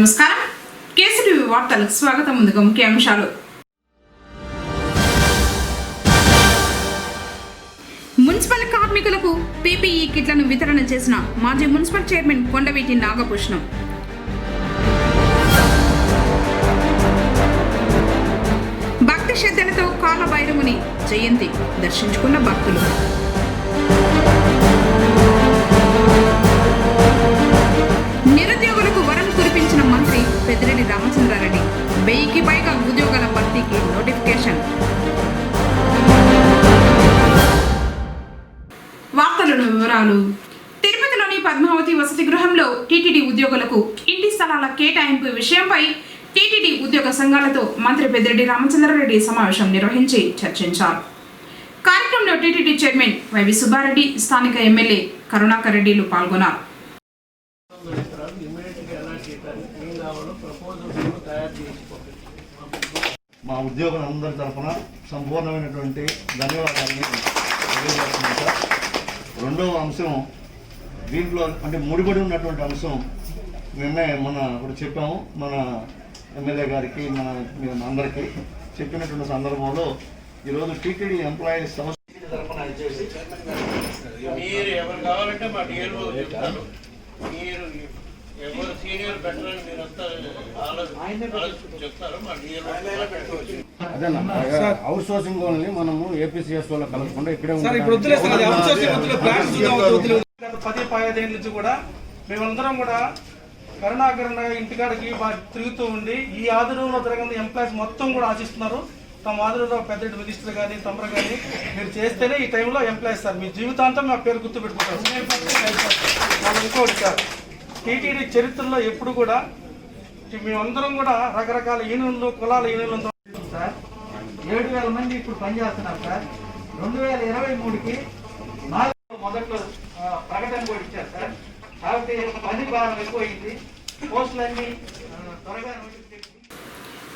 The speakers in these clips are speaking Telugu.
నమస్కారం. కేసీటీవీ వార్తలకు స్వాగతం. ముందుగా ముఖ్యాంశాలు. మున్సిపల్ కార్మికులకు పీపీఈ కిట్లను వితరణ చేసిన మాజీ మున్సిపల్ చైర్మన్ కొండవీటి నాగభూషణం. భక్తి శ్రద్ధలతో కాలభైరవుని జయంతి దర్శించుకున్న భక్తులు. నిరుద్యోగులకు వరం కురిపించిన మంత్రి పెద్దిరెడ్డి రామచంద్రారెడ్డి. 1000కి పైగా ఉద్యోగాల భర్తీకి నోటిఫికేషన్. వార్తలను వివరాలు. తిరుపతిలోని పద్మావతి వసతి గృహంలో టీటీడీ ఉద్యోగులకు ఇంటి స్థలాల కేటాయింపు విషయంపై టీటీడీ ఉద్యోగ సంఘాలతో మంత్రి పెద్దిరెడ్డి రామచంద్రారెడ్డి సమావేశం నిర్వహించి చర్చించారు. కార్యక్రమంలో టీటీడీ చైర్మన్ వైవి సుబ్బారెడ్డి, స్థానిక ఎమ్మెల్యే కరుణాకర్ రెడ్డిలు పాల్గొన్నారు. మా ఉద్యోగులందరి తరఫున సంపూర్ణమైనటువంటి ధన్యవాదాలని తెలియజేస్తున్నాం. రెండవ అంశం దీంట్లో అంటే ముడిపడి ఉన్నటువంటి అంశం నిన్నే ఇప్పుడు చెప్పాము. మన ఎమ్మెల్యే గారికి మన అందరికీ చెప్పినటువంటి సందర్భంలో ఈరోజు టీటీడీ ఎంప్లాయీస్ సంస్థ తరఫున ఇచ్చేసి మీరు ఎవరు కావాలంటే మా డిఎల్ఓ చెప్తారు. మీరు ఎవరు సీనియర్ బెటర్ మీరు చెప్తారు. మా డిఎల్ఓ అదేనా అవుట్ సోర్సింగ్ వాళ్ళని మనము ఏపీసీఎస్ వాళ్ళ కలగకుండా ఇక్కడే ఉంటాం. 10-15 నుంచి కూడా మేమందరం కూడా కరుణాకరణ ఇంటికాడికి తిరుగుతూ ఉండి ఈ ఆధునంలో జరగని ఎంప్లాయీస్ మొత్తం కూడా ఆశిస్తున్నారు. తమ ఆధునంలో పెద్ద మినిస్టర్ కానీ తమరు కానీ మీరు చేస్తేనే ఈ టైంలో ఎంప్లాయీస్ సార్ మీ జీవితాంతం మా పేరు గుర్తు పెట్టుకుంటారు. వాళ్ళు ఇంకోటి సార్ టీటీడీ చరిత్రలో ఎప్పుడు కూడా మేమందరం కూడా రకరకాల యూనియన్లు కులాల యూనియన్లతో సార్ 7,000 మంది ఇప్పుడు పనిచేస్తున్నారు సార్. 2023కి మొదట్లో ప్రకటన కూడా ఇచ్చారు సార్. కాబట్టి పని బాగా ఎక్కువైంది. పోస్టులన్నీ త్వరగా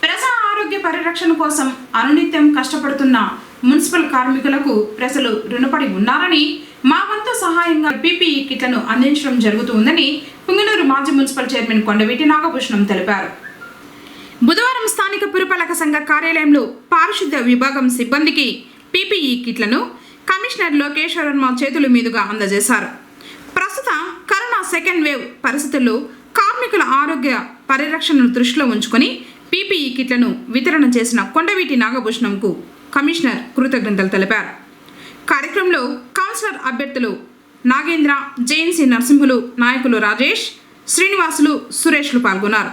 ప్రజా ఆరోగ్య పరిరక్షణ కోసం అనునిత్యం కష్టపడుతున్న మున్సిపల్ కార్మికులకు ప్రజలు రుణపడి ఉన్నారని, మా వంతు సహాయంగా పీపీఈ కిట్లను అందించడం జరుగుతుందని పుంగనూరు మాజీ మున్సిపల్ చైర్మన్ కొండవీటి నాగభూషణం తెలిపారు. బుధవారం స్థానిక పురపాలక సంఘ కార్యాలయంలో పారిశుద్ధ్య విభాగం సిబ్బందికి పీపీఈ కిట్లను కమిషనర్ లోకేశ్వరమ్మ చేతుల మీదుగా అందజేశారు. ప్రస్తుత కరోనా సెకండ్ వేవ్ పరిస్థితుల్లో కార్మికుల ఆరోగ్య పరిరక్షణను దృష్టిలో ఉంచుకొని పీపీఈ కిట్లను వితరణ చేసిన కొండవీటి నాగభూషణంకు కమిషనర్ కృతజ్ఞతలు తెలిపారు. కార్యక్రమంలో కౌన్సిలర్ అభ్యర్థులు నాగేంద్ర, జేఎన్సీ నరసింహులు, నాయకులు రాజేష్, శ్రీనివాసులు, సురేష్లు పాల్గొన్నారు.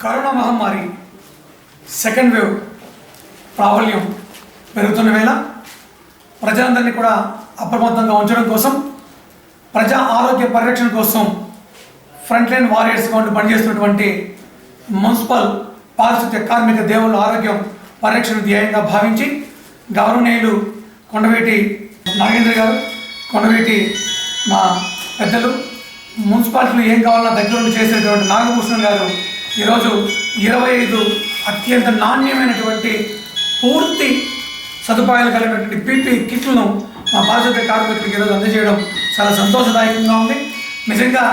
కరోనా మహమ్మారి సెకండ్ వేవ్ ప్రాబల్యం పెరుగుతున్న వేళ ప్రజలందరినీ కూడా అప్రమత్తంగా ఉంచడం కోసం, ప్రజా ఆరోగ్య పరిరక్షణ కోసం ఫ్రంట్ లైన్ వారియర్స్గా ఉండి పనిచేస్తున్నటువంటి మున్సిపల్ పారిశుద్ధ్య కార్మిక దేవుళ్ళ ఆరోగ్యం పరిరక్షణ ధ్యేయంగా భావించి గౌరవనీయులు కొండవీటి నాగేంద్ర గారు, కొండవీటి మా పెద్దలు, మున్సిపాలిటీలు ఏం కావాలన్నా దగ్గరుండి చేసేటువంటి నాగభూషణం గారు ఈరోజు 25 అత్యంత నాణ్యమైనటువంటి పూర్తి సదుపాయాలు కలిగినటువంటి పీపీ కిట్లను మా పారిశుద్ధ్య కార్మికులకు ఈరోజు అందజేయడం చాలా సంతోషదాయకంగా ఉంది. నిజంగా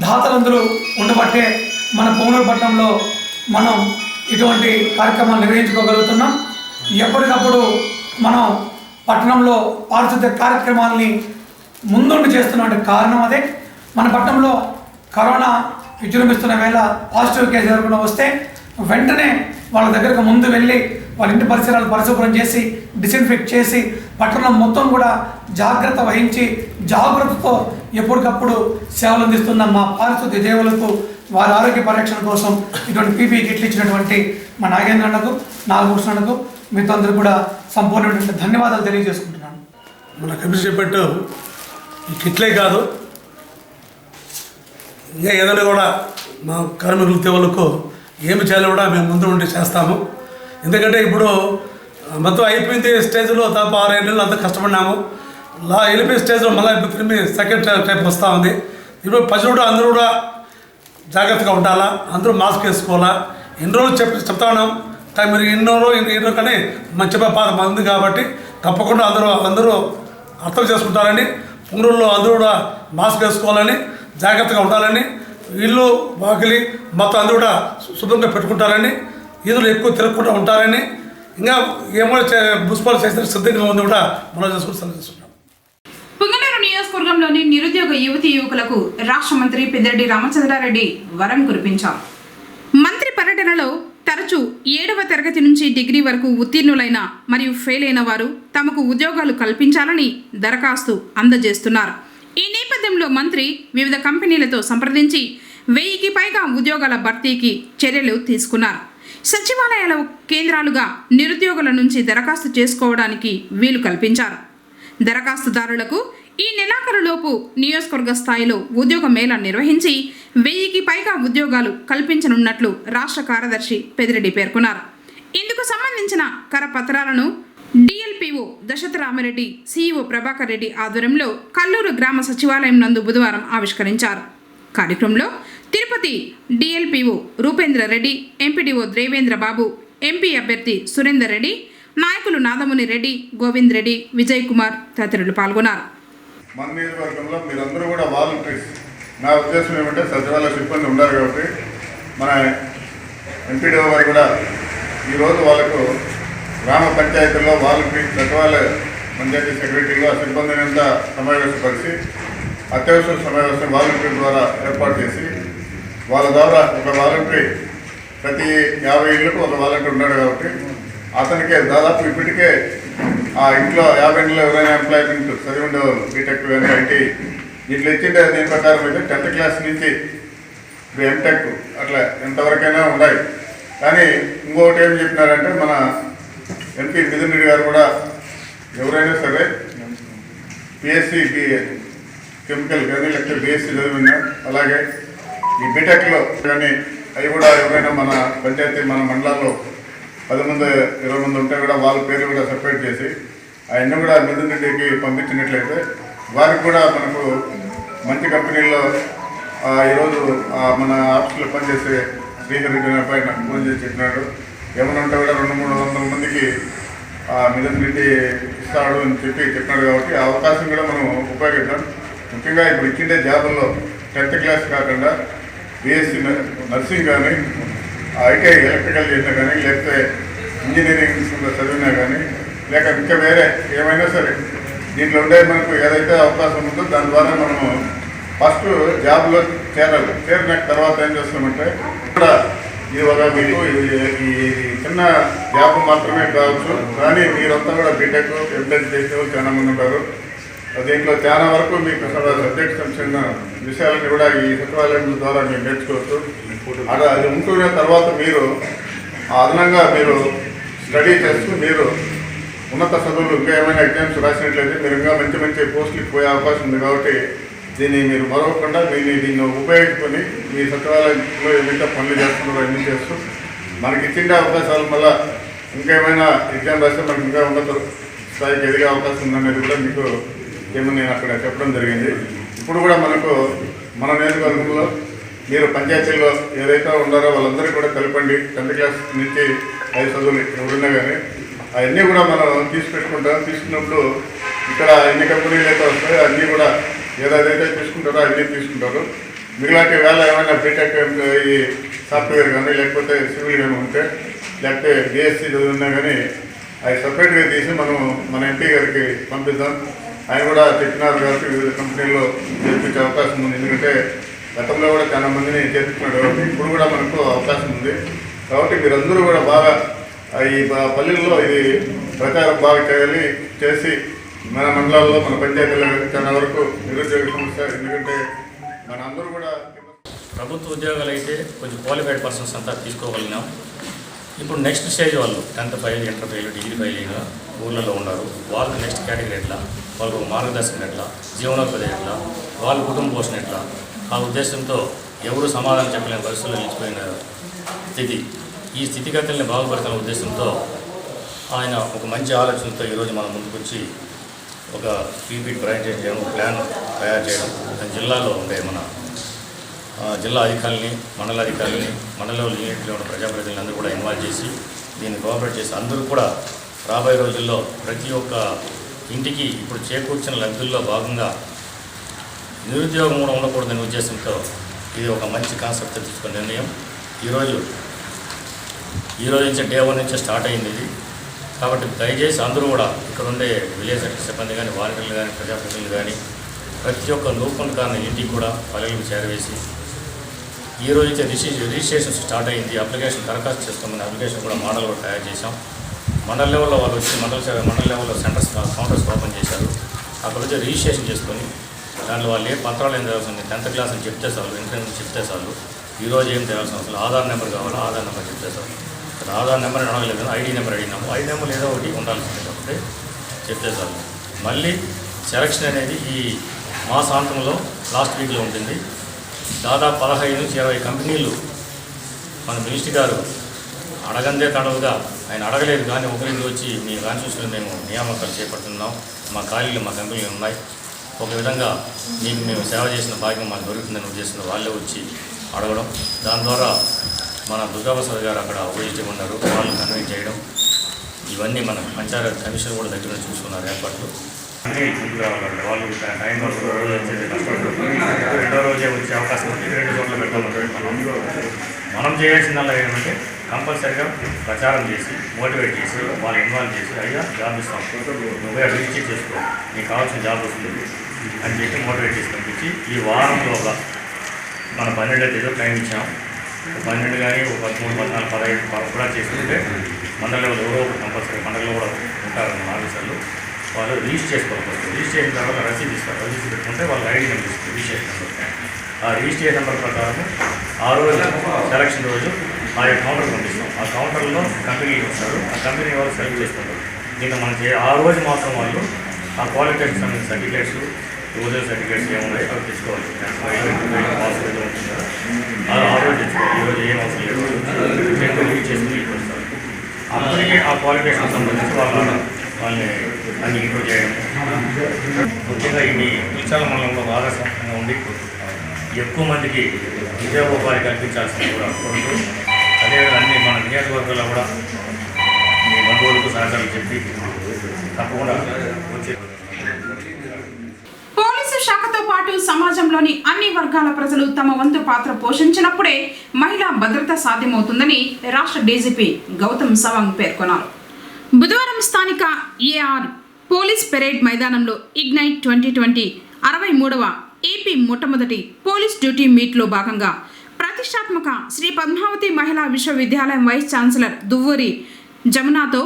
దాతలందరూ ఉండబట్టే మన పుంగనూరు పట్టణంలో మనం ఇటువంటి కార్యక్రమాలు నిర్వహించుకోగలుగుతున్నాం. ఎప్పటికప్పుడు మనం పట్టణంలో పారిశుద్ధ్య కార్యక్రమాలని ముందుండి చేస్తున్న కారణం అదే. మన పట్టణంలో కరోనా విజృంభిస్తున్న వేళ పాజిటివ్ కేసు ఎవరైనా వస్తే వెంటనే వాళ్ళ దగ్గరకు ముందు వెళ్ళి వాళ్ళ ఇంటి పరిసరాలు పరిశుభ్రం చేసి డిస్ఇన్ఫెక్ట్ చేసి పట్టణం మొత్తం కూడా జాగ్రత్త వహించి జాగ్రత్తతో ఎప్పటికప్పుడు సేవలు అందిస్తున్న మా పారిశుద్ధ్య దేవులకు వారి ఆరోగ్య పరిరక్షణ కోసం ఇటువంటి పీపీఈ కిట్లు ఇచ్చినటువంటి మా నాగేంద్రన్నకు, నాగభూషణకు మీతో అందరూ కూడా సంపూర్ణమైనటువంటి ధన్యవాదాలు తెలియజేసుకుంటున్నాను. మన కమిషన్ చెప్పట్టు ఈ కిట్లే కాదు, ఇంకా ఏదైనా కూడా మా కార్మికుల దేవులకు ఏమి చేయాలో కూడా మేము ముందు ఉండి చేస్తాము. ఎందుకంటే ఇప్పుడు మొత్తం అయిపోయింది స్టేజ్లో దాదాపు 6-7 నెలలు అంతా కష్టపడినాము. వెళ్ళిపోయిన స్టేజ్లో మళ్ళీ తిరిగి సెకండ్ టైప్ వస్తూ ఉంది. ఇప్పుడు ప్రజలు కూడా అందరూ కూడా జాగ్రత్తగా ఉండాలా, అందరూ మాస్క్ వేసుకోవాలా. ఎన్ని రోజులు చెప్తా ఉన్నాం కానీ మీరు ఎన్నో కానీ మంచి పాత మంది కాబట్టి తప్పకుండా అందరూ అర్థం చేసుకుంటారని పుంగనూరులో అందరూ కూడా మాస్క్ వేసుకోవాలని, జాగ్రత్తగా ఉండాలని, ఇల్లు వాకిలి మొత్తం అందరూ కూడా శుభ్రంగా పెట్టుకుంటారని, ఈదులు ఎక్కువ తిరగకుండా ఉంటారని, ఇంకా ఏమో మున్సిపల్ చేసిన సిద్ధంగా ఉంది కూడా మనం చేసుకుంటున్నాం. పుంగనూరు నియోజకవర్గంలోని నిరుద్యోగ యువతీ యువకులకు రాష్ట్ర మంత్రి పెద్దిరెడ్డి రామచంద్రారెడ్డి వరం కురిపించారు. మంత్రి పర్యటనలో తరచూ 7వ తరగతి నుంచి డిగ్రీ వరకు ఉత్తీర్ణులైన మరియు ఫెయిల్ అయిన వారు తమకు ఉద్యోగాలు కల్పించాలని దరఖాస్తు అందజేస్తున్నారు. ఈ నేపథ్యంలో మంత్రి వివిధ కంపెనీలతో సంప్రదించి 1000కి పైగా ఉద్యోగాల భర్తీకి చర్యలు తీసుకున్నారు. సచివాలయాల కేంద్రాలుగా నిరుద్యోగుల నుంచి దరఖాస్తు చేసుకోవడానికి వీలు కల్పించారు. దరఖాస్తుదారులకు ఈ నెలాఖరులోపు నియోజకవర్గ స్థాయిలో ఉద్యోగ మేళా నిర్వహించి 1000కి పైగా ఉద్యోగాలు కల్పించనున్నట్లు రాష్ట్ర కార్యదర్శి పెద్దిరెడ్డి పేర్కొన్నారు. ఇందుకు సంబంధించిన కరపత్రాలను డిఎల్పిఓ దశరథరామిరెడ్డి, సిఇఓ ప్రభాకర్ రెడ్డి ఆధ్వర్యంలో కల్లూరు గ్రామ సచివాలయం నందు బుధవారం ఆవిష్కరించారు. కార్యక్రమంలో తిరుపతి డిఎల్పిఓ రూపేంద్ర రెడ్డి, ఎంపీడీఓ దేవేంద్ర బాబు, ఎంపీ అభ్యర్థి సురేందర్ రెడ్డి, నాయకులు నాదముని రెడ్డి, గోవింద్ రెడ్డి, విజయ్ కుమార్ తదితరులు పాల్గొన్నారు. మన నియోజకవర్గంలో మీరందరూ కూడా వాలంటీర్స్. నా ఉద్దేశం ఏమంటే సచివాలయ సిబ్బంది ఉన్నారు కాబట్టి మన ఎంపీడీఓ వారు కూడా ఈరోజు వాళ్ళకు గ్రామ పంచాయతీల్లో వాలంటీర్ సచివాలయ పంచాయతీ సెక్రటరీలు ఆ సిబ్బందిని అంతా సమావేశపరిచి అత్యవసర సమావేశం వాలంటీర్ ద్వారా ఏర్పాటు చేసి వాళ్ళ ద్వారా ఒక వాలంటీర్ ప్రతి 50 ఇళ్లకు ఒక వాలంటీర్ ఉన్నాడు కాబట్టి అతనికే దాదాపు ఇప్పటికే ఆ ఇంట్లో 50 ఇంట్లో ఎవరైనా ఎంప్లాయ్మెంట్ చదివి ఉండేవాళ్ళు, బీటెక్ కానీ ఐటీ ఇట్లా ఇచ్చిండే దీని ప్రకారం అయితే 10th క్లాస్ నుంచి ఎంటెక్ అట్లా ఎంతవరకైనా ఉన్నాయి. కానీ ఇంకొకటి ఏం చెప్పినారంటే మన ఎంపీ మిథున్ రెడ్డి గారు కూడా ఎవరైనా సరే పిఎస్సి కెమికల్ కానీ లేకపోతే బిఎస్సి చదివినా అలాగే ఈ బీటెక్లో కానీ అవి కూడా ఎవరైనా మన పంచాయతీ మన మండలాల్లో 10 మంది 20 మంది ఉంటే కూడా వాళ్ళ పేర్లు కూడా సెపరేట్ చేసి అవన్నీ కూడా మిథున్ రెడ్డికి పంపించినట్లయితే వారికి కూడా మనకు మంచి కంపెనీల్లో ఈరోజు మన ఆఫీస్లో పనిచేసే శ్రీహరి పైన ఫోన్ చేసి చెప్పినాడు. ఏమైనా ఉంటే కూడా 200-300 మందికి మిథున్ రెడ్డి ఇస్తాడు అని చెప్పినాడు కాబట్టి ఆ అవకాశం కూడా మనం ఉపయోగిద్దాం. ముఖ్యంగా ఇప్పుడు ఇచ్చిండే జాబుల్లో 10th క్లాస్ కాకుండా బిఎస్సి నర్సింగ్ కానీ ఐటీఐ ఎలక్ట్రికల్ చేసినా కానీ లేకపోతే ఇంజనీరింగ్ చదివినా కానీ లేక ఇంకా వేరే ఏమైనా సరే దీంట్లో ఉండే మనకు ఏదైతే అవకాశం ఉందో దాని ద్వారా మనము ఫస్ట్ జాబ్లో చేరాలి. చేరిన తర్వాత ఏం చేస్తామంటే కూడా ఇది ఒక మీకు ఈ చిన్న జాబ్ మాత్రమే కావచ్చు, కానీ మీరంతా కూడా బీటెక్ ఎంటెక్ చేసే వాళ్ళు చాలా మంది ఉంటారు. దీంట్లో చాలా వరకు మీకు సబ్జెక్ట్స్ చిన్న విషయాలని కూడా ఈ సచివాలయం ద్వారా మీరు నేర్చుకోవచ్చు. అలా అది ఉంటున్న తర్వాత మీరు అదనంగా మీరు స్టడీ చేస్తూ మీరు ఉన్నత చదువులు ఇంకా ఏమైనా ఎగ్జామ్స్ రాసినట్లయితే మీరు ఇంకా మంచి మంచి పోస్టులకు పోయే అవకాశం ఉంది. కాబట్టి దీన్ని మీరు మరవకుండా దీన్ని ఉపయోగించుకొని మీ సచివాలయంలో ఏమైతే పనులు చేస్తున్నారో అన్నీ చేస్తూ మనకి ఇచ్చిన అవకాశాలు మళ్ళీ ఇంకేమైనా ఎగ్జామ్ రాస్తే మనకి ఇంకా ఉన్నత స్థాయికి ఎదిగే అవకాశం ఉందనేది కూడా మీకు ఏమో నేను అక్కడ చెప్పడం జరిగింది. ఇప్పుడు కూడా మనకు మన నియోజకవర్గంలో మీరు పంచాయతీల్లో ఏదైతే ఉన్నారో వాళ్ళందరికీ కూడా కలపండి. 10th క్లాస్ నుంచి 5 చదువులు ఎవరున్నా కానీ అవన్నీ కూడా మనం తీసుకుంటాం. తీసుకున్నప్పుడు ఇక్కడ ఎన్ని కంపెనీలు అయితే వస్తాయో అన్నీ కూడా ఏదైతే తీసుకుంటారో అన్నీ తీసుకుంటారు. మిగిలాంటి వేళ ఏమైనా బీటెక్ ఈ సాఫ్ట్వేర్ కానీ లేకపోతే సివిల్ కానీ ఉంటే లేకపోతే బిఎస్సి చదివినా కానీ అవి సపరేట్గా తీసి మనం మన ఎంపీ గారికి పంపిద్దాం. ఆయన కూడా చెప్పినారు కాబట్టి వివిధ కంపెనీల్లో చేర్పించే అవకాశం ఉంది. ఎందుకంటే గతంలో కూడా చాలా మందిని చేర్పించినాడు కాబట్టి ఇప్పుడు కూడా మనకు అవకాశం ఉంది. కాబట్టి మీరందరూ కూడా బాగా ఈ పల్లెల్లో ఇది ప్రచారం బాగా చేసి మన మండలాల్లో మన పంచాయతీల్లో చాలా వరకు నిరుద్యోగ సమస్య. ఎందుకంటే మన అందరూ కూడా ప్రభుత్వ ఉద్యోగాలు అయితే కొంచెం క్వాలిఫైడ్ పర్సన్స్ అంతా తీసుకోగలిగినాం. ఇప్పుడు నెక్స్ట్ స్టేజ్ వాళ్ళు 10th fail, inter fail, degree fail అయిన ఊళ్ళలో ఉన్నారు. వాళ్ళకి నెక్స్ట్ కేటగిరీ ఎట్లా, వాళ్ళకు మార్గదర్శకం ఎట్లా, జీవనోపాధి ఎట్లా, వాళ్ళ కుటుంబ పోషణ ఎట్లా, ఆ ఉద్దేశంతో ఎవరు సమాధానం చెప్పలేని పరిస్థితుల్లో నిలిచిపోయిన స్థితి. ఈ స్థితిగతుల్ని బాగుపడుతున్న ఉద్దేశంతో ఆయన ఒక మంచి ఆలోచనతో ఈరోజు మన ముందుకు వచ్చి ఒక పీపీటీ ప్రజెంటేషన్ చేయడం, ప్లాన్ తయారు చేయడం, జిల్లాలో ఉండే మన జిల్లా అధికారులని, మండలాధికారులని, మండల యూనిట్లో ఉన్న ప్రజాప్రతినిధులందరూ కూడా ఇన్వాల్వ్ చేసి దీన్ని కోఆపరేట్ చేసి అందరూ కూడా రాబోయే రోజుల్లో ప్రతి ఒక్క ఇంటికి ఇప్పుడు చేకూర్చిన లబ్ధుల్లో భాగంగా నిరుద్యోగం కూడా ఉండకూడదనే ఉద్దేశంతో ఇది ఒక మంచి కాన్సెప్ట్ తీసుకున్న నిర్ణయం. ఈరోజు నుంచి డే 1 నుంచి స్టార్ట్ అయింది ఇది. కాబట్టి దయచేసి అందరూ కూడా ఇక్కడ ఉండే విలేజ్ సెక్టర్ సిబ్బంది కానీ, వాలంటీర్లు కానీ, ప్రజాప్రతినిధులు కానీ ప్రతి ఒక్క నూపన కాని ఇంటికి కూడా పల్లెలకు చేరవేసి ఈరోజు అయితే రిజిస్ట్రేషన్ స్టార్ట్ అయింది. అప్లికేషన్ దరఖాస్తు చేసుకోమని అప్లికేషన్ కూడా మోడల్ కూడా తయారు చేశాం. మండల్ లెవెల్లో వాళ్ళు వచ్చి మండల్ లెవెల్లో సెంటర్స్ కౌంటర్స్ ఓపెన్ చేశారు. అక్కడ వచ్చి రిజిస్ట్రేషన్ చేసుకొని దాంట్లో వాళ్ళు ఏ పత్రాలు ఏం తేవాల్సింది 10th క్లాస్ అని చెప్తే చాలు, ఇంటర్నెట్ చెప్తే చాలు. ఈరోజు ఏం తేవాల్సిన అవసరం, ఆధార్ నెంబర్ కావాలా, ఆధార్ నెంబర్ చెప్తే చాలు. ఆధార్ నెంబర్ అడగలేదు, ఐడి నెంబర్ అడిగినాము. ఐడి నెంబర్ ఏదో ఒకటి ఉండాల్సింది కాబట్టి చెప్తే చాలు. మళ్ళీ సెలక్షన్ అనేది ఈ మాసాంతంలో లాస్ట్ వీక్లో ఉంటుంది. దాదాపు 15 నుంచి 20 కంపెనీలు మన మినిస్టర్ గారు అడగందే తడవుగా ఆయన అడగలేదు కానీ ఒకరికి వచ్చి మీ కాన్స్టిట్యూషన్లో మేము నియామకాలు చేపడుతున్నాం, మా ఖాళీలు మా కంపెనీలు ఉన్నాయి, ఒక విధంగా మీకు మేము సేవ చేసిన భాగ్యం మాకు దొరుకుతుందని ఉద్దేశంలో వాళ్ళే వచ్చి అడగడం. దాని ద్వారా మన దుర్గాప్రసాద్ గారు అక్కడ ఓఎస్టీ ఉన్నారు, వాళ్ళు కన్వీన్ చేయడం, ఇవన్నీ మన పంచాయత్ కమిషన్ కూడా దగ్గర చూసుకున్నారు ఏర్పాట్లు. అన్నీ గుంపుగా వాళ్ళు టైం వరకు రోజు వచ్చేది కష్టపడుతుంది. 2వ రోజే వచ్చే అవకాశం ఉంది. 2 చోట్ల పెట్టాలంటే మనం చేయాల్సిందల్లా ఏంటంటే కంపల్సరీగా ప్రచారం చేసి మోటివేట్ చేసి వాళ్ళు ఇన్వాల్వ్ చేసి అయ్యా జాబ్ ఇస్తాం, నువ్వే రిజిస్టర్ చేసుకో, నీకు కావాల్సిన జాబ్ వస్తుంది అని చెప్పి మోటివేట్ చేసి పంపించి ఈ వారంలోగా మన 12వ తేదీ టైం ఇచ్చాం. 12 కానీ 13, 14, 15 కూడా చేసుకుంటే మండలంలో ఎవరో ఒకటి కంపల్సరీ మండలంలో కూడా ఉంటారు మన ఆఫీసర్లు. వాళ్ళు రిజిస్టర్ చేసుకోవాలి. రిజిస్టర్ చేసిన తర్వాత రసీదు ఇస్తారు. రసీదు పెట్టుకుంటే వాళ్ళ ఐడి నెంబర్ ఇస్తారు, రిజిస్ట్రేషన్ నెంబర్. ఆ రిజిస్ట్రేషన్ నెంబర్ ప్రకారం ఆ రోజు సెలక్షన్ రోజు ఆ కౌంటర్ పంపిస్తాం. ఆ కౌంటర్లో కంపెనీలు వస్తారు, ఆ కంపెనీ వాళ్ళు సెలెక్ట్ చేసుకుంటారు. దీన్ని మనకి ఆ రోజు మాత్రం వాళ్ళు ఆ క్వాలిఫికేషన్ సంబంధించిన సర్టిఫికేట్స్, యూజర్ సర్టిఫికేట్స్ ఏమున్నాయి అవి తెచ్చుకోవాలి. పాస్ ఏదో ఉంటుంది కదా, అది ఆ రోజు తెచ్చుకోవాలి. ఈరోజు ఏం అవసరం లేదు, రిలీజ్ చేసుకుని వస్తారు. అందరికీ ఆ క్వాలిఫికేషన్ సంబంధించి వాళ్ళని అన్ని ఇంప్రూవ్ చేయడం. ముఖ్యంగా ఇది విశాల మండలంలో ఆదర్శంగా ఉండి ఎక్కువ మందికి ఉద్యోగోపాధి కల్పించాల్సింది కూడా కోరుతూ, అదేవిధంగా అన్ని మన నియోజకవర్గాల్లో కూడా మీ బంధువులకు సహకారం చెప్పి తప్పకుండా వచ్చే పోలీసు శాఖతో పాటు సమాజంలోని అన్ని వర్గాల ప్రజలు తమ వంతు పాత్ర పోషించినప్పుడే మహిళా భద్రత సాధ్యమవుతుందని రాష్ట్ర డీజీపీ గౌతమ్ సవాంగ్ పేర్కొన్నారు. బుధవారం స్థానిక ఏఆర్ పోలీస్ పెరేడ్ మైదానంలో ఇగ్నైట్ 2020 63వ ఏపీ మొట్టమొదటి పోలీస్ డ్యూటీ మీట్లో భాగంగా ప్రతిష్టాత్మక శ్రీ పద్మావతి మహిళా విశ్వవిద్యాలయం వైస్ ఛాన్సలర్ దువ్వూరి జమునాతో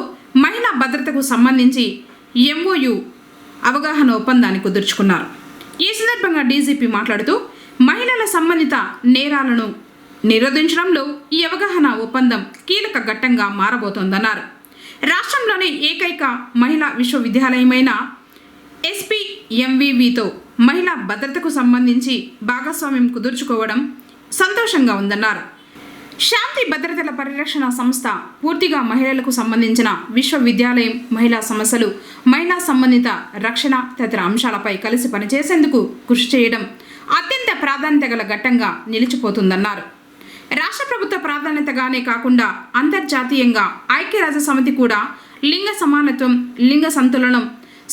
మహిళా భద్రతకు సంబంధించి MOU అవగాహన ఒప్పందాన్ని కుదుర్చుకున్నారు. ఈ సందర్భంగా డీజీపీ మాట్లాడుతూ మహిళల సంబంధిత నేరాలను నిరోధించడంలో ఈ అవగాహన ఒప్పందం కీలక ఘట్టంగా మారబోతోందన్నారు. రాష్ట్రంలోని ఏకైక మహిళా విశ్వవిద్యాలయమైన SPMVVతో మహిళా భద్రతకు సంబంధించి భాగస్వామ్యం కుదుర్చుకోవడం సంతోషంగా ఉందన్నారు. శాంతి భద్రతల పరిరక్షణ సంస్థ పూర్తిగా మహిళలకు సంబంధించిన విశ్వవిద్యాలయం మహిళా సమస్యలు, మహిళా సంబంధిత రక్షణ తదితర అంశాలపై కలిసి పనిచేసేందుకు కృషి చేయడం అత్యంత ప్రాధాన్యత గల ఘట్టంగా నిలిచిపోతుందన్నారు. రాష్ట్ర ప్రభుత్వ ప్రాధాన్యతగానే కాకుండా అంతర్జాతీయంగా ఐక్యరాజ్య సమితి కూడా లింగ సమానత్వం, లింగ సంతులనం,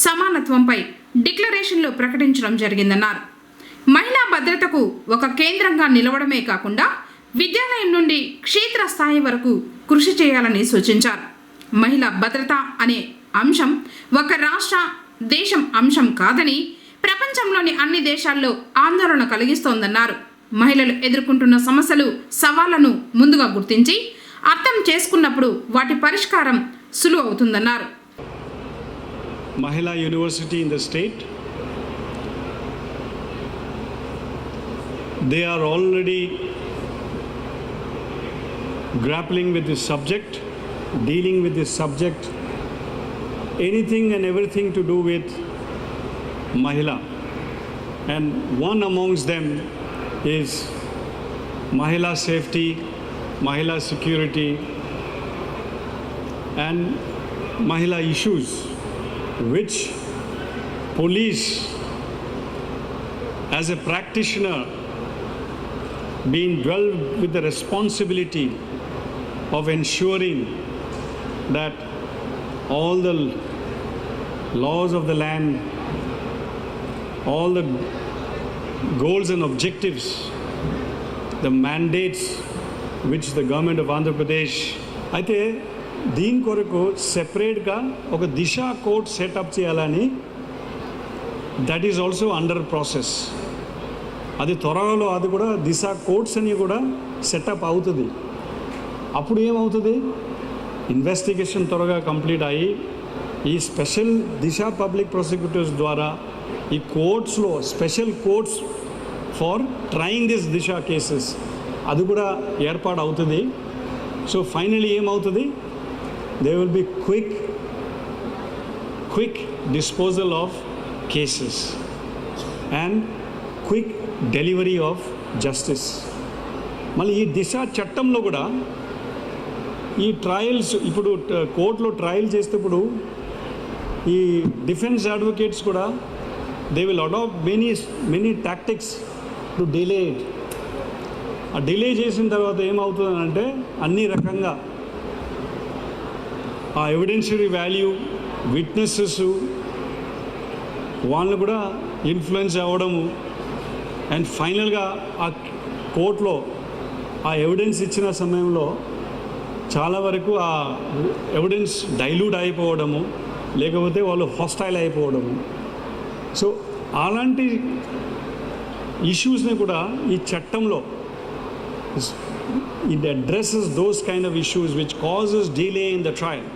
సమానత్వంపై డిక్లరేషన్లో ప్రకటించడం జరిగిందన్నారు. మహిళా భద్రతకు ఒక కేంద్రంగా నిలవడమే కాకుండా విద్యాలయం నుండి క్షేత్రస్థాయి వరకు కృషి చేయాలని సూచించారు. మహిళా భద్రత అనే అంశం ఒక రాష్ట్ర, దేశం అంశం కాదని ప్రపంచంలోని అన్ని దేశాల్లో ఆందోళన కలిగిస్తోందన్నారు. మహిళలు ఎదుర్కొంటున్న సమస్యలు, సవాళ్లను ముందుగా గుర్తించి అర్థం చేసుకున్నప్పుడు వాటి పరిష్కారం సులువు అవుతుందన్నారు. Mahila University in the state, they are already grappling with this subject, dealing with this subject, anything and everything to do with Mahila. And one amongst them is Mahila safety, Mahila security, and Mahila issues, which police as a practitioner being dwelled with the responsibility of ensuring that all the laws of the land, all the goals and objectives, the mandates which the government of Andhra Pradesh అయితే దీని కొరకు సెపరేట్గా ఒక దిశ కోడ్ సెటప్ చేయాలని that is also under process. అది త్వరలో అది కూడా దిశ కోడ్స్ అని కూడా సెటప్ అవుతుంది. అప్పుడు ఏమవుతుంది, ఇన్వెస్టిగేషన్ త్వరగా కంప్లీట్ అయ్యి ఈ స్పెషల్ దిశ పబ్లిక్ ప్రాసిక్యూటర్స్ ద్వారా ఈ కోర్ట్స్లో special courts for trying this Disha cases అది కూడా ఏర్పాటు అవుతుంది. సో ఫైనలీ ఏమవుతుంది, they will be quick disposal of cases and quick delivery of justice. మళ్ళీ ఈ దిశ చట్టంలో కూడా ఈ ట్రయల్స్ ఇప్పుడు కోర్టులో ట్రయల్ చేసేటప్పుడు ఈ డిఫెన్స్ అడ్వకేట్స్ కూడా they will adopt many tactics to delay it. ఆ డిలే చేసిన తర్వాత ఏమవుతుందంటే అన్ని రకంగా ఆ ఎవిడెన్షియరీ వాల్యూ, విట్నెసెస్ వాళ్ళు కూడా ఇన్ఫ్లుయెన్స్ అవ్వడము అండ్ ఫైనల్గా ఆ కోర్టులో ఆ ఎవిడెన్స్ ఇచ్చిన సమయంలో చాలా వరకు ఆ ఎవిడెన్స్ డైల్యూట్ అయిపోవడము, లేకపోతే వాళ్ళు హాస్టైల్ అయిపోవడము. సో అలాంటి ఇష్యూస్ని కూడా ఈ చట్టంలో it addresses those kind of issues which causes delay in the trial.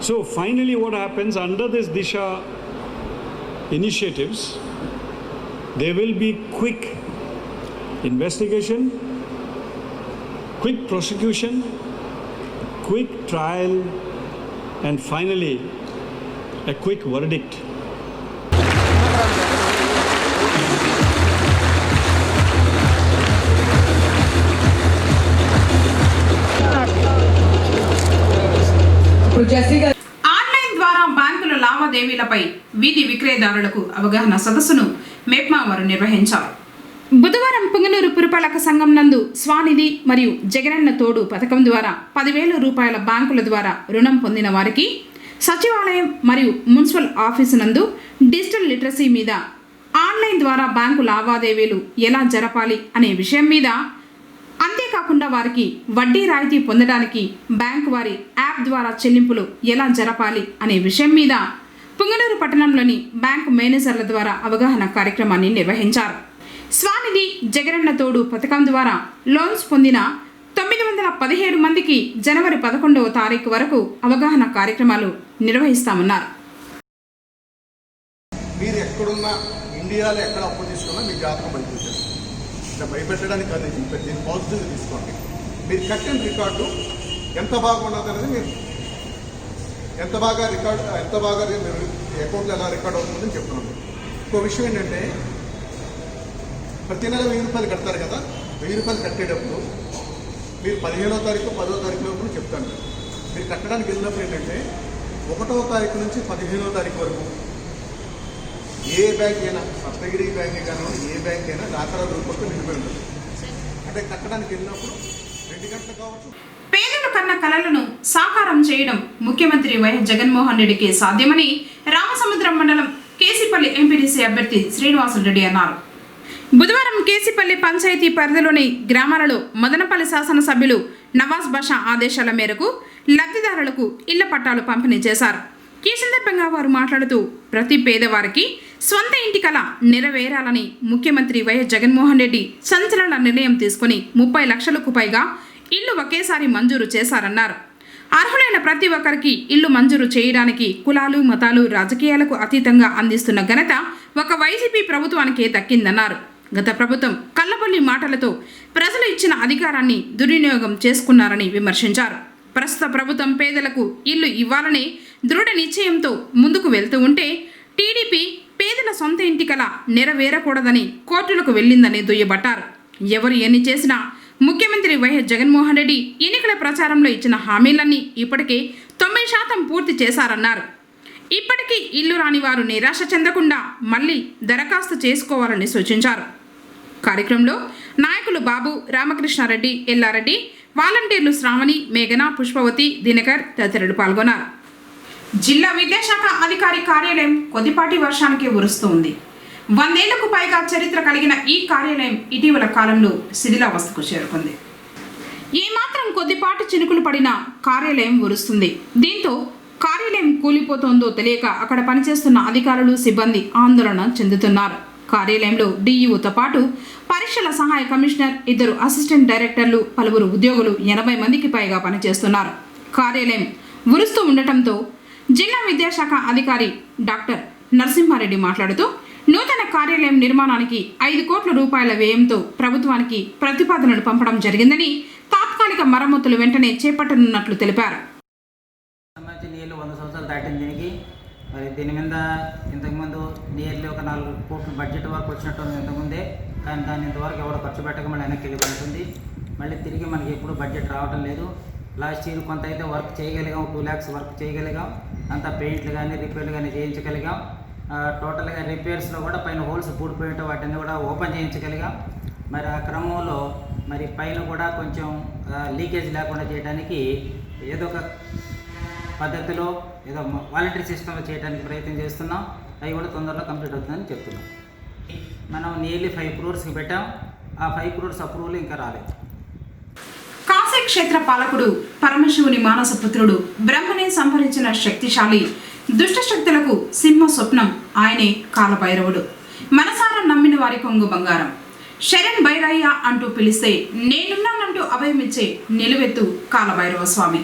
So finally what happens under this Disha initiatives, there will be quick investigation, quick prosecution, quick trial, and finally a quick verdict. Online ద్వారా బ్యాంకుల లావాదేవీలపై వీధి విక్రయదారులకు అవగాహన సదస్సును మేప్మా వారు నిర్వహించారు. బుధవారం పుంగనూరు పురపాలక సంఘం నందు స్వానిధి మరియు జగనన్న తోడు పథకం ద్వారా 10,000 రూపాయల బ్యాంకుల ద్వారా రుణం పొందిన వారికి సచివాలయం మరియు మున్సిపల్ ఆఫీసు నందు డిజిటల్ లిటరసీ మీద, ఆన్లైన్ ద్వారా బ్యాంకు లావాదేవీలు ఎలా జరపాలి అనే విషయం మీద, అంతేకాకుండా వారికి వడ్డీ రాయితీ పొందడానికి బ్యాంకు వారి యాప్ ద్వారా చెల్లింపులు ఎలా జరపాలి అనే విషయం మీద పుంగనూరు పట్టణంలోని బ్యాంకు మేనేజర్ల ద్వారా అవగాహన కార్యక్రమాన్ని నిర్వహించారు. స్వానిధి జగనన్న తోడు పథకం ద్వారా లోన్స్ పొందిన 917 మందికి జనవరి 11వ తారీఖు వరకు అవగాహన కార్యక్రమాలు నిర్వహిస్తామన్నారు. మీరు ఎక్కడున్నా ఇండియాలో ఎక్కడ అప్పు తీసుకున్నా మీ జాతకం బయటకు ఇట్లా భయపెట్టడానికి కాదు, దీన్ని పాజిటివ్గా తీసుకోండి. మీరు కట్టిన రికార్డు ఎంత బాగా ఉన్నది అనేది మీరు ఎంత బాగా మీరు అకౌంట్లో ఎలా రికార్డ్ అవుతుందని చెప్తున్నాను. ఇంకో విషయం ఏంటంటే ప్రతి నెల 1000 రూపాయలు కడతారు కదా, 1000 రూపాయలు కట్టేటప్పుడు మీరు 15వ తారీఖు 10వ తారీఖు లోపు చెప్తాను. మీరు కట్టడానికి వెళ్ళినప్పుడు ఏంటంటే 1వ తారీఖు నుంచి 15వ తారీఖు వరకు ఏ బ్యాంక్ అయినా, సప్తగిరి బ్యాంక్ కానీ ఏ బ్యాంక్ అయినా దాఖలా రూపంతో నిలిపి ఉంటుంది. అంటే కట్టడానికి వెళ్ళినప్పుడు 2 గంటలు కావచ్చు. పేదల కన్న కలలను సాకారం చేయడం ముఖ్యమంత్రి వైఎస్ జగన్మోహన్ రెడ్డికి సాధ్యమని రామసముద్రం మండలం కేసిపల్లి ఎంపీడీసీ అభ్యర్థి శ్రీనివాసులరెడ్డి అన్నారు. బుధవారం కేసిపల్లి పంచాయతీ పరిధిలోని గ్రామాలలో మదనపల్లి శాసనసభ్యులు నవాజ్ బాషా ఆదేశాల మేరకు లబ్ధిదారులకు ఇళ్ల పట్టాలు పంపిణీ చేశారు. ఈ సందర్భంగా వారు మాట్లాడుతూ ప్రతి పేదవారికి స్వంత ఇంటి కల నెరవేరాలని ముఖ్యమంత్రి వైఎస్ జగన్మోహన్ రెడ్డి సంచలన నిర్ణయం తీసుకుని 30 లక్షలకు పైగా ఇళ్లు ఒకేసారి మంజూరు చేశారన్నారు. అర్హులైన ప్రతి ఒక్కరికి ఇళ్లు మంజూరు చేయడానికి కులాలు, మతాలు, రాజకీయాలకు అతీతంగా అందిస్తున్న ఘనత ఒక వైసీపీ ప్రభుత్వానికే దక్కిందన్నారు. గత ప్రభుత్వం కల్లబొల్లి మాటలతో ప్రజలు ఇచ్చిన అధికారాన్ని దుర్వినియోగం చేసుకున్నారని విమర్శించారు. ప్రస్తుత ప్రభుత్వం పేదలకు ఇల్లు ఇవ్వాలనే దృఢ నిశ్చయంతో ముందుకు వెళ్తూ ఉంటే టీడీపీ పేదల సొంత ఇంటి కల నెరవేరకూడదని కోర్టులకు వెళ్లిందని దుయ్యబట్టారు. ఎవరు ఎన్ని చేసినా ముఖ్యమంత్రి వైఎస్ జగన్మోహన్ రెడ్డి ఎన్నికల ప్రచారంలో ఇచ్చిన హామీలన్నీ ఇప్పటికే 90% పూర్తి చేశారన్నారు. ఇప్పటికీ ఇల్లు రాని వారు నిరాశ చెందకుండా మళ్లీ దరఖాస్తు చేసుకోవాలని సూచించారు. కార్యక్రమంలో నాయకులు బాబు, రామకృష్ణారెడ్డి, ఎల్లారెడ్డి, వాలంటీర్లు శ్రావణి, మేఘన, పుష్పవతి, దినకర్ తదితరులు పాల్గొన్నారు. జిల్లా విద్యాశాఖ అధికారి కార్యాలయం కొద్దిపాటి వర్షానికి ఉరుస్తూ ఉంది. 100 ఏళ్లకు పైగా చరిత్ర కలిగిన ఈ కార్యాలయం ఇటీవల కాలంలో శిథిలావస్థకు చేరుకుంది. ఏమాత్రం కొద్దిపాటి చినుకులు పడినా కార్యాలయం ఉరుస్తుంది. దీంతో కార్యాలయం కూలిపోతోందో తెలియక అక్కడ పనిచేస్తున్న అధికారులు, సిబ్బంది ఆందోళన చెందుతున్నారు. కార్యాలయంలో డీఈఓతో పాటు పరీక్షల సహాయ కమిషనర్, 2 అసిస్టెంట్ డైరెక్టర్లు, పలువురు ఉద్యోగులు 80 మందికి పైగా పనిచేస్తున్నారు. కార్యాలయం ఉరుస్తూ ఉండటంతో జిల్లా విద్యాశాఖ అధికారి డాక్టర్ నరసింహారెడ్డి మాట్లాడుతూ నూతన కార్యాలయం నిర్మాణానికి 5 కోట్ల రూపాయల వ్యయంతో ప్రభుత్వానికి ప్రతిపాదనలు పంపడం జరిగిందని, తాత్కాలిక మరమ్మతులు వెంటనే చేపట్టనున్నట్లు తెలిపారు. నీళ్ళు 100 సంవత్సరాలు దాటిన దీనికి మరి దీని మీద ఇంతకుముందు నియర్లీ ఒక 4 కోట్ల బడ్జెట్ వరకు వచ్చినట్టు ఇంతకుముందే, కానీ దాన్ని ఇంతవరకు ఎవరు ఖర్చు పెట్టక మళ్ళీ వెనక్కి వెళ్ళిపోతుంది. మళ్ళీ తిరిగి మనకి ఎప్పుడు బడ్జెట్ రావడం లేదు. లాస్ట్ ఇయర్ కొంత అయితే వర్క్ చేయగలిగాం, 2 lakhs వర్క్ చేయగలిగాం. అంతా పెయింట్లు కానీ రిపేర్లు కానీ చేయించగలిగాం. టోటల్గా రిపేర్స్లో కూడా పైన హోల్స్ పూడిపోయి ఉంటే వాటిని కూడా ఓపెన్ చేయించగలిగాం. మరి ఆ క్రమంలో మరి పైన కూడా కొంచెం లీకేజ్ లేకుండా చేయడానికి ఏదో ఒక పద్ధతిలో ఏదో వాలంటరీ సిస్టంలో చేయడానికి ప్రయత్నం చేస్తున్నాం. అవి కూడా తొందరలో కంప్లీట్ అవుతుందని చెప్తున్నాం. మనం నియర్లీ 5 crores పెట్టాం. ఆ 5 crores అప్రూవల్ ఇంకా రాలేదు. కాశీ క్షేత్ర పాలకుడు, పరమశివుని మానసపుత్రుడు, బ్రహ్మనే సంహరించిన శక్తిశాలి, దుష్ట శక్తులకు సింహ స్వప్నం ఆయనే కాలభైరవుడు. మనసారా నమ్మిన వారి కొంగు బంగారం. శరణ్ భైరయ్య అంటూ పిలిస్తే నేనున్నానంటూ అభయమిచ్చే నిలువెత్తు కాలభైరవ స్వామి.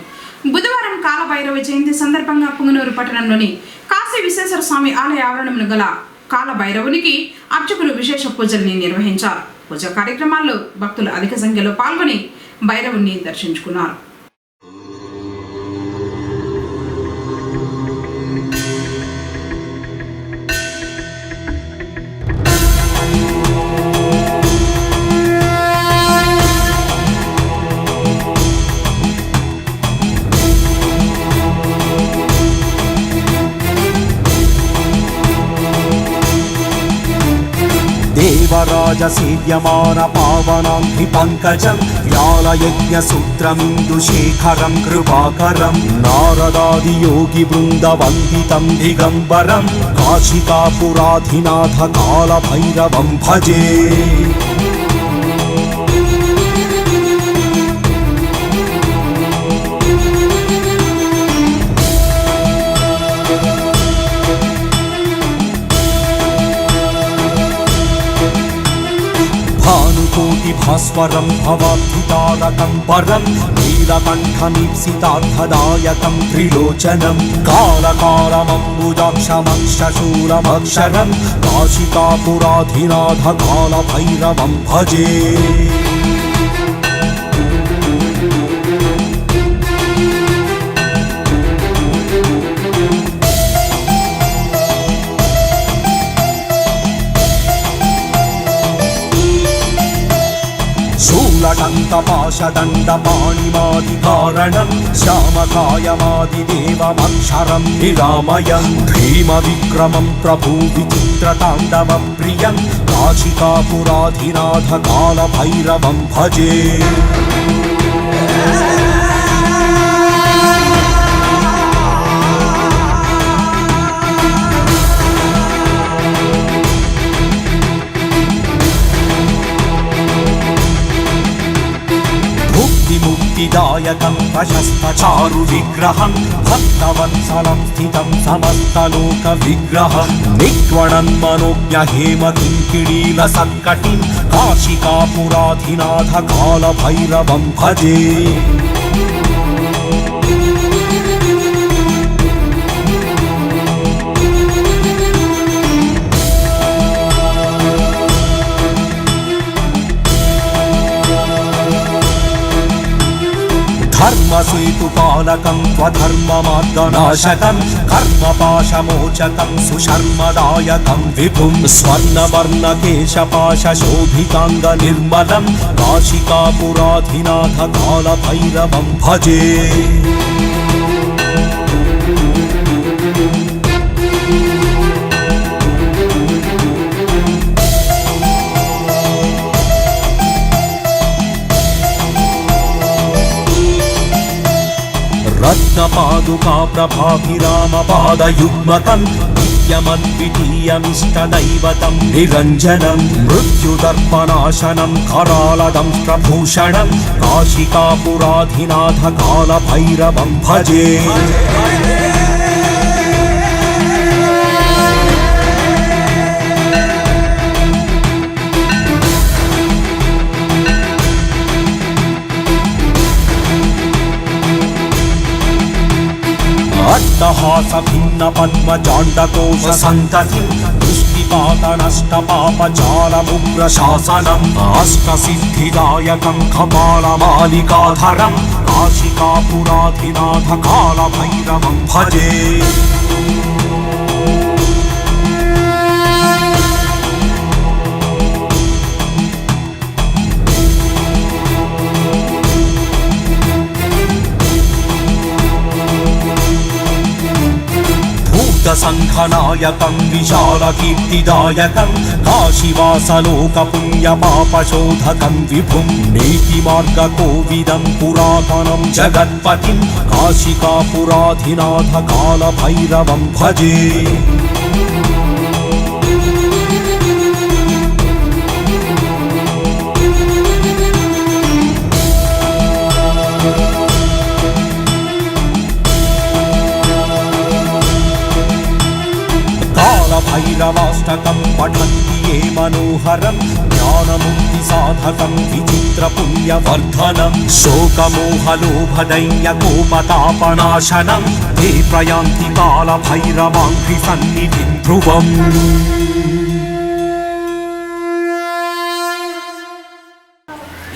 బుధవారం కాలభైరవ జయంతి సందర్భంగా పుంగనూరు పట్టణంలోని కాశీ విశ్వేశ్వర స్వామి ఆలయ ఆవరణంలో గల కాలభైరవునికి అర్చకులు విశేష పూజల్ని నిర్వహించారు. పూజా కార్యక్రమాల్లో భక్తులు అధిక సంఖ్యలో పాల్గొని భైరవుని దర్శించుకున్నారు. దేవరాజ సేవ్యమాన పావనాంఘ్రి పంకజం వ్యాలయజ్ఞ సూత్రమిందు శేఖరం కృపాకరం నారదాది యోగి బృంద వందితం దిగంబరం కాశికాపురాధినాథ కాలభైరవం భజే. భానుకోటి భాస్వరం భవాబ్ధితారకం పరం నీలకంఠమీప్సితార్థదాయకం త్రిలోచనం కాలకాలమంబుజాక్షమక్షశూలమక్షరం కాశికాపురాధినాథ కాలభైరవం భజే. శూలటంకపాశదండపాణిమాదికారణం శ్యామకాయమాదిదేవమక్షరం నిరామయం భీమ విక్రమం ప్రభూ విచిత్రతాండవ ప్రియం కాశికాపురాధినాథ కాలభైరవం భజే. ముక్తిదాయకం ప్రశస్త చారు విగ్రహం భక్తవత్సలం స్థితం సమస్తలోక విగ్రహం నిక్వణన్ మనోజ్ఞ హేమ కింకిణీల సంకటిం కాశికాపురాధినాథ కాలభైరవం భజే. ధర్మసేతుపాలకం స్వధర్మమార్గనాశకం కర్మపాశమోచకం సుశర్మదాయకం విభుం స్వర్ణవర్ణకేశపాశోభితాంగ నిర్మలం కాశికాపురాధినాథ కాలభైరవం భజే. రత్నపాదుకా ప్రభాభిరామ పాదయుగ్మకం దివ్యమద్వితీయమిష్టదైవతం నిరంజనం మృత్యుదర్పనాశనం करालदंष्ट्रभूषणं काशिकापुराधिनाथ कालभैरवं भजे अट्टहास भिन्न पद्मजाण्डकोश सन्ततिं दृष्टिपातनष्टपापचारमुग्र शासनम् अष्टसिद्धिदायकं कपालमालिकाधरं काशिकापुराधिनाथ कालभैरवं भजे संघनायकं विशालकीर्तिदायकं काशीवासलोकपुण्यपापशोधकं विभुं नीतिमार्गकोविदं पुरातनं जगत्पतिं काशिकापुराधिनाथ कालभैरवं भजे भैरवाष्टकं पठन्ति ये मनोहरं ज्ञानमुक्तिसाधकं विचित्रपुण्यवर्धनं शोकमोहलोभदैन्यकोपतापनाशनं ते प्रयान्ति कालभैरवाङ्घ्रिसन्निधिं ध्रुवम्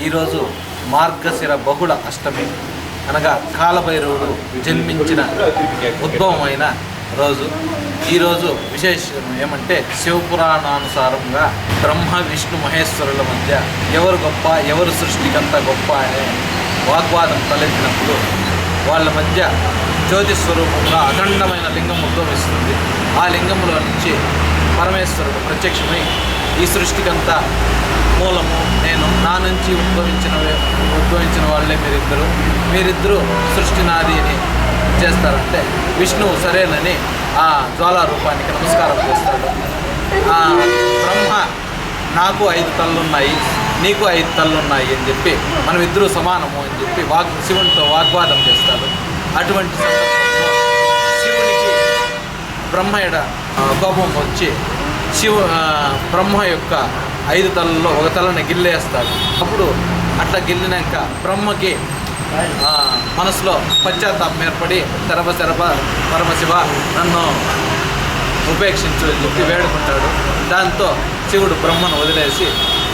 ఈరోజు మార్గశిర బహుళ అష్టమి అనగా కాలభైరవుడు జన్మించిన ఉద్భవమైన రోజు. ఈరోజు విశేషం ఏమంటే శివపురాణానుసారంగా బ్రహ్మ విష్ణు మహేశ్వరుల మధ్య ఎవరు గొప్ప ఎవరు సృష్టికంత గొప్ప అనే వాగ్వాదం తలెత్తినప్పుడు వాళ్ళ మధ్య జ్యోతి స్వరూపంగా అఖండమైన లింగం ఉద్భవిస్తుంది. ఆ లింగంలో నుంచి పరమేశ్వరుడు ప్రత్యక్షమై ఈ సృష్టికంతా మూలము నేను, నా నుంచి ఉద్భవించిన వాళ్ళే మీరిద్దరూ సృష్టి నాది అని చేస్తారంటే విష్ణువు సరేనని ఆ జ్వాలా రూపానికి నమస్కారం చేస్తాడు. బ్రహ్మ నాకు 5 తల్లున్నాయి, నీకు 5 తల్లున్నాయి అని చెప్పి మనం ఇద్దరూ సమానము అని చెప్పి శివునితో వాగ్వాదం చేస్తాడు. అటువంటి సందర్భంలో శివునికి బ్రహ్మయుడ కోపం వచ్చి బ్రహ్మ యొక్క 5 తలల్లో ఒక తలని గిల్లేస్తాడు. అప్పుడు అట్లా గిల్లినాక బ్రహ్మకి మనసులో పశ్చాత్తాపం ఏర్పడి శరభ పరమశివ నన్ను ఉపేక్షించు అని చెప్పి వేడుకుంటాడు. దాంతో శివుడు బ్రహ్మను వదిలేసి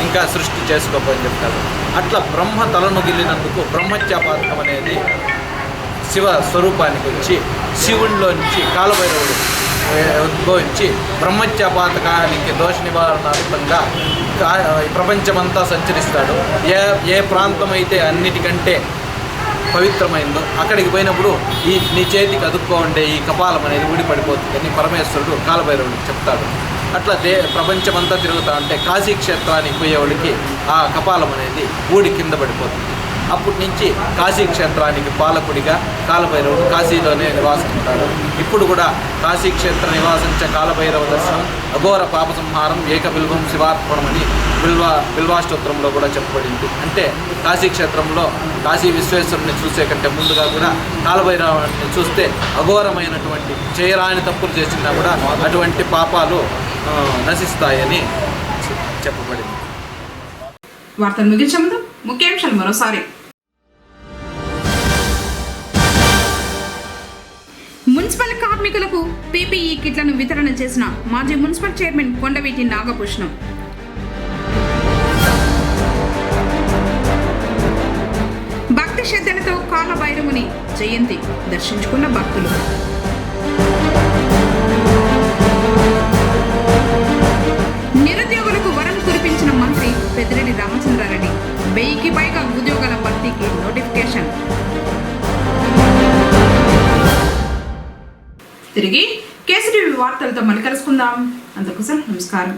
ఇంకా సృష్టి చేసుకోమని చెప్తాడు. అట్లా బ్రహ్మ తలను గిల్లినందుకు బ్రహ్మత్యాపాతకం అనేది శివ స్వరూపానికి వచ్చి శివుడిలో నుంచి కాలభైరవుడు ఉద్భవించి బ్రహ్మత్యాపాతకానికి దోష నివారణార్థంగా ప్రపంచమంతా సంచరిస్తాడు. ఏ ప్రాంతం అయితే అన్నిటికంటే పవిత్రమైందో అక్కడికి పోయినప్పుడు నీ చేతికి అదుక్కో ఉండే ఈ కపాలం అనేది ఊడిపడిపోతుందని పరమేశ్వరుడు కాలభైరవుడికి చెప్తాడు. అట్లా ప్రపంచమంతా తిరుగుతా ఉంటే కాశీ క్షేత్రానికి పోయేవాడికి ఆ కపాలం అనేది ఊడి కింద పడిపోతుంది. అప్పటి నుంచి కాశీ క్షేత్రానికి పాలకుడిగా కాలభైరవుడు కాశీలోనే నివాసిస్తాడు. ఇప్పుడు కూడా కాశీ క్షేత్ర నివాసించే కాలభైరవ దర్శనం అఘోర పాప సంహారం ఏకబిల్వం శివార్పణమని బిల్వాష్టోత్తరంలో కూడా చెప్పబడింది. అంటే కాశీ క్షేత్రంలో కాశీ విశ్వేశ్వరుని చూసే కంటే ముందుగా కూడా కాలభైరవుని చూస్తే అఘోరమైనటువంటి చేయరాని తప్పులు చేసినా కూడా అటువంటి పాపాలు నశిస్తాయని చెప్పబడింది. వార్తలు ముగించే ముందు ముఖ్యాంశాలు మరోసారి. మున్సిపల్ కార్మికులకు పీపీఈ కిట్లను వితరణ చేసిన మాజీ మున్సిపల్ చైర్మన్ కొండవీటి నాగభూషణం. భక్తి శ్రద్ధలతో కాలభైరవుని జయంతి దర్శించుకున్న భక్తులు. నిరుద్యోగులకు వరం కురిపించిన మంత్రి పెద్దిరెడ్డి రామచంద్రారెడ్డి. 1000కి పైగా ఉద్యోగాల భర్తీకి నోటిఫికేషన్. తిరిగి కేసీటీవీ వార్తలతో మళ్ళీ కలుసుకుందాం. అందుకోసం నమస్కారం.